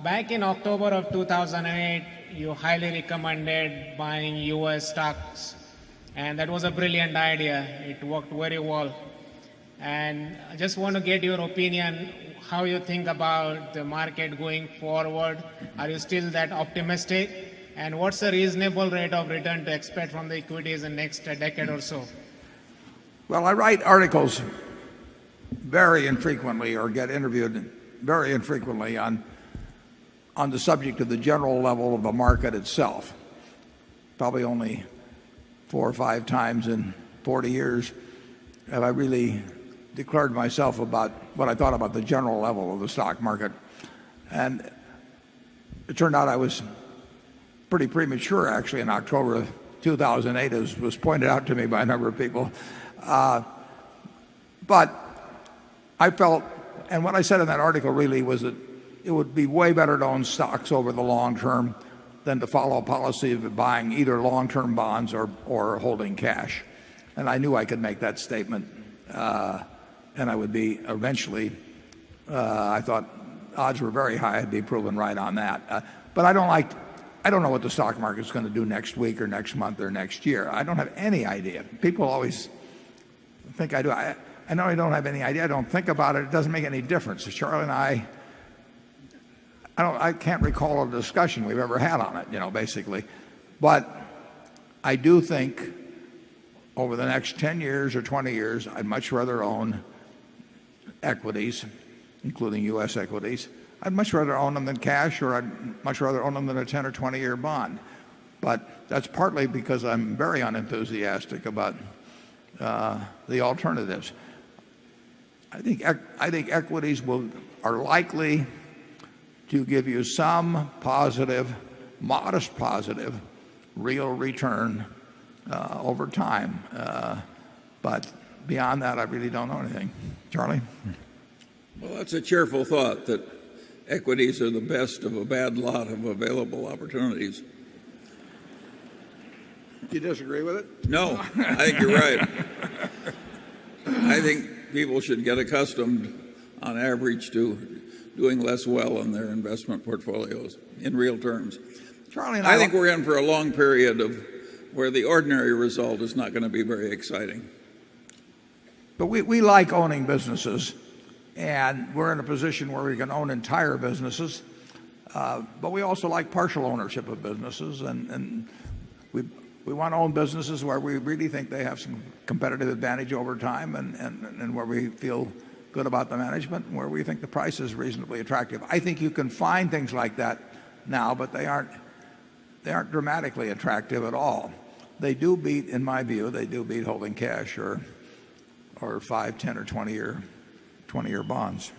Back in October of 2008, you highly recommended buying US stocks, and that was a brilliant idea. It worked very well. And I just want to get your opinion, how you think about the market going forward. Are you still that optimistic? And what's the reasonable rate of return to expect from the equities in the next decade or so? Well, I write articles very infrequently or get interviewed very infrequently on the subject of the general level of the market itself. Probably only 4 or 5 times in 40 years have I really declared myself about what I thought about the general level of the stock market. And it turned out I was pretty premature actually in October of 2008, as was pointed out to me by a number of people. But I felt, and what I said in that article really was that it would be way better to own stocks over the long term than to follow a policy of buying either long-term bonds or holding cash. And I knew I could make that statement, and I would be eventually, I thought odds were very high I'd be proven right on that. But I don't know what the stock market's going to do next week or next month or next year. I don't have any idea. People always think I do. I know I don't have any idea. I don't think about it. It doesn't make any difference. Charlie and I can't recall a discussion we've ever had on it, basically. But I do think over the next 10 years or 20 years, I'd much rather own equities, including U.S. equities. I'd much rather own them than cash, or I'd much rather own them than a 10 or 20-year bond. But that's partly because I'm very unenthusiastic about the alternatives. I think equities are likely to give you some positive, modest positive, real return over time. But beyond that, I really don't know anything. Charlie? Well, that's a cheerful thought that equities are the best of a bad lot of available opportunities. Do you disagree with it? No, I think you're right. I think people should get accustomed, on average, to doing less well in their investment portfolios in real terms. Charlie and I think we're in for a long period of where the ordinary result is not going to be very exciting. But we like owning businesses, and we're in a position where we can own entire businesses. But we also like partial ownership of businesses, and we want to own businesses where we really think they have some competitive advantage over time, and where we feel good about the management, and where we think the price is reasonably attractive. I think you can find things like that now, but they aren't dramatically attractive at all. They do beat, in my view, they do beat holding cash or 5, 10, or 20-year bonds.